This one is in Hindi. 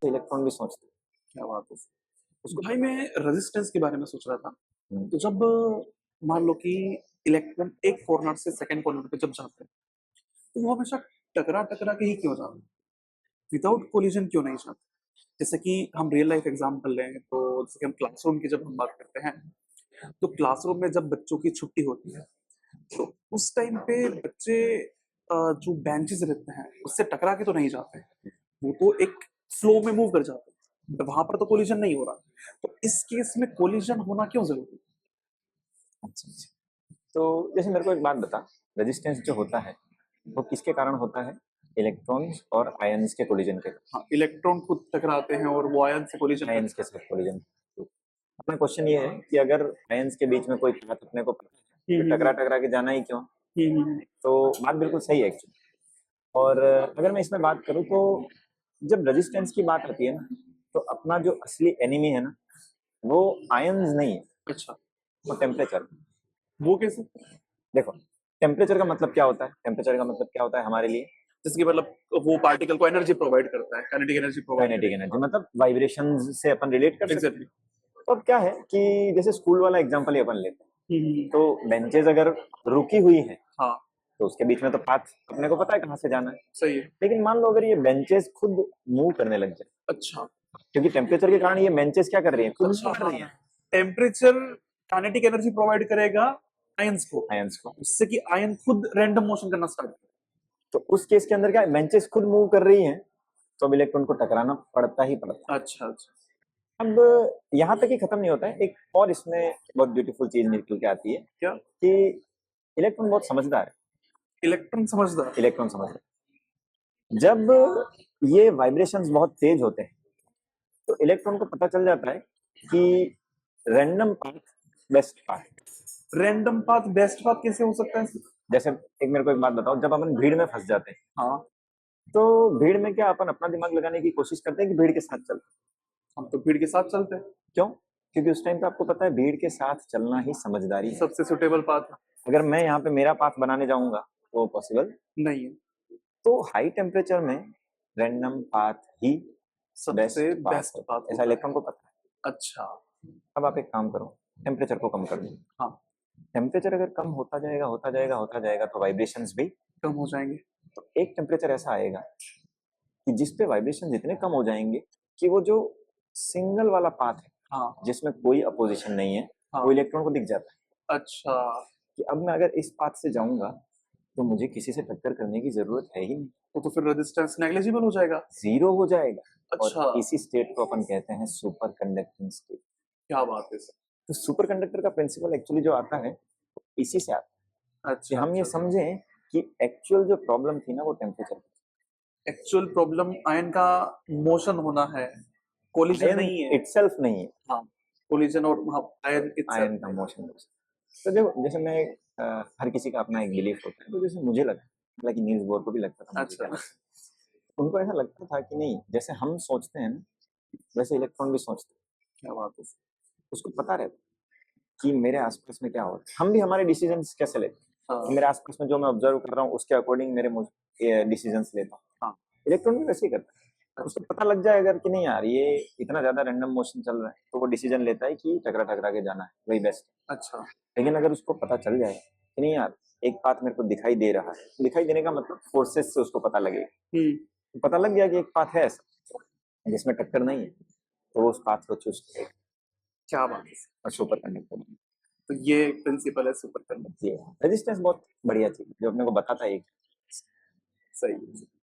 इलेक्ट्रॉन भी सोचते हैं। क्या बात है। उसको भाई मैं रेजिस्टेंस के बारे में सोच रहा था। तो जब मान लो कि इलेक्ट्रॉन एक कॉर्नर से सेकंड कॉर्नर पे जब जाते हैं तो वो हमेशा टकरा टकरा के ही क्यों जाते हैं, विदाउट कोलिजन क्यों नहीं जाते। जैसे कि हम रियल लाइफ एग्जांपल लें तो जैसे कि हम क्लासरूम की जब हम बात करते हैं तो क्लासरूम में जब बच्चों की छुट्टी होती है तो उस टाइम पे बच्चे जो बेंचेस रहते हैं उससे टकरा के तो नहीं जाते, वो तो एक फ्लो में मूव कर जाते हैं, तो वहां पर तो कोलिजन नहीं हो रहा। तो इस केस में कोलिजन होना क्यों जरूरी है? अच्छा अच्छा। तो जैसे मेरे को एक बात बता, रेजिस्टेंस जो होता है वो किसके कारण होता है? इलेक्ट्रॉन्स और आयंस के कोलिजन के। हाँ, इलेक्ट्रॉन खुद टकराते हैं और वो आयन से कोलिजन करते आयंस के साथ कोलिजन। अपना क्वेश्चन ये है कि अगर आयंस के बीच में कोई पाथ अपने को पता है हैं। तो टकरा टकरा के जाना ही क्यों? हम्म। तो बात बिल्कुल सही है एक्चुअली। और अगर मैं इसमें बात करूँ तो जब रेजिस्टेंस की बात आती है ना, तो अपना जो असली एनिमी है ना, वो आयंस नहीं है, अच्छा, वो टेम्परेचर। वो कैसे? देखो, टेम्परेचर का मतलब क्या होता है? टेम्परेचर का मतलब क्या होता है हमारे लिए? जैसे कि मतलब वो पार्टिकल को एनर्जी प्रोवाइड करता है, kinetic energy provide kinetic energy करेगा। मतलब वाइब्रेशन से अपन रिलेट कर सकते हैं। एग्जैक्टली। तो अब क्या है कि जैसे स्कूल वाला एग्जांपल ही अपन लेते हैं, हम्म। तो बेंचेस अगर रुकी हुई है हाँ, तो उसके बीच में तो पाथ अपने को पता है कहाँ से जाना है। सही है। लेकिन मान लो अगर ये बेंचेस खुद मूव करने लग जाए, अच्छा क्योंकि टेम्परेचर के कारण ये बेंचेस क्या कर रही है, खुद अच्छा। मूव कर हाँ, रही है टेम्परेचर काइनेटिक एनर्जी प्रोवाइड करेगा आयंस को, आयंस को। उससे कि आयन खुद रैंडम मोशन करना स्टार्ट करे। तो उस केस के अंदर क्या बेंचेस खुद मूव कर रही हैं, तो अब इलेक्ट्रॉन को टकराना पड़ता ही पड़ता अच्छा अच्छा। है। अब यहाँ तक ही खत्म नहीं होता है, एक और इसमें बहुत ब्यूटीफुल चीज निकल के आती है क्या? कि इलेक्ट्रॉन बहुत समझदार है। इलेक्ट्रॉन समझदार? इलेक्ट्रॉन समझदार। जब ये वाइब्रेशंस बहुत तेज होते हैं तो इलेक्ट्रॉन को पता चल जाता है कि random path best path. Random path best path कैसे हो सकता है? जैसे एक मेरे को एक बात बताओ, जब अपन भीड़ में फंस जाते हैं हाँ, तो भीड़ में क्या अपन अपना दिमाग लगाने की कोशिश करते हैं कि भीड़ के साथ चलते हैं? हम तो भीड़ के साथ चलते हैं। क्यों? क्योंकि उस टाइम पे आपको पता है भीड़ के साथ चलना ही समझदारी है। सबसे सुटेबल पाथ अगर मैं यहाँ पे मेरा पाथ बनाने जाऊंगा तो पॉसिबल। नहीं है। तो हाई टेम्परेचर में रैंडम पाथ ही सबसे बेस्ट पाथ बेस्ट है, पाथ ऐसा होता इलेक्ट्रॉन को है। पता अच्छा। है। अब आप एक काम करो, टेम्परेचर को कम कर दो। हाँ, टेम्परेचर अगर कम होता जाएगा होता जाएगा होता जाएगा तो वाइब्रेशंस भी। कम हो जाएंगे। तो एक टेम्परेचर ऐसा आएगा कि जिस पे वाइब्रेशन इतने कम हो जाएंगे कि वो जो सिंगल वाला पाथ है हाँ जिसमें कोई अपोजिशन नहीं है, वो हाँ। इलेक्ट्रॉन को दिख जाता है अच्छा, कि अब मैं अगर इस पाथ से जाऊंगा तो मुझे किसी से टक्कर करने की जरूरत है ही नहीं, तो फिर रेजिस्टेंस नेग्लिजिबल हो जाएगा। जीरो हो जाएगा। अच्छा, और इसी स्टेट को अपन कहते हैं सुपर कंडक्टिंग स्टेट। क्या बात है सर। तो सुपर कंडक्टर का प्रिंसिपल एक्चुअली जो आता है इसी से आता है कि अच्छा हम ये अच्छा। समझें कि एक्चुअल जो प्रॉब्लम थी ना वो टेम्परेचर। एक्चुअल प्रॉब्लम आयन का मोशन होना है, कोलिजन आयन नहीं है। इटसेल्फ नहीं है, हाँ, कोलिजन और आयन आयन इटसेल्फ का है। मोशन। तो देखो जैसे मैं हर किसी का अपना एक बिलीफ होता है, तो जैसे मुझे लगता है, हालांकि न्यूज बोर्ड को भी लगता था, मुझे क्या अच्छा, लगता है, उनको ऐसा लगता था कि नहीं जैसे हम सोचते हैं ना वैसे इलेक्ट्रॉन भी सोचते हैं। क्या बात है। उसको पता रहता है कि मेरे आसपास में क्या होता है, हम भी हमारे डिसीजन कैसे लेते हैं कि हाँ मेरे आसपास में जो मैं ऑब्जर्व कर रहा हूँ उसके अकॉर्डिंग मेरे डिसीजन लेता हूँ। हाँ। इलेक्ट्रॉन भी वैसे ही करता है। उसको अच्छा पता लग जाए अगर कि नहीं यार ये इतना ज्यादा रैंडम मोशन चल रहा है, तो वो डिसीजन लेता है कि टकरा टकरा के जाना है, वही बेस्ट। अच्छा। लेकिन अगर उसको पता चल जाए कि नहीं यार एक पाथ मेरे को दिखाई दे रहा है, दिखाई देने का मतलब फोर्सेस से उसको पता लगेगा, तो पता लग गया कि एक पाथ है ऐसा जिसमें टक्कर नहीं है, तो वो उस पाथ को चूज करेगा क्या बात है। और सुपर कंडक्टर। तो ये प्रिंसिपल है सुपर कंडक्टर। ये रेजिस्टेंस बहुत बढ़िया चीज जो अपने को बताता है एक। सही है।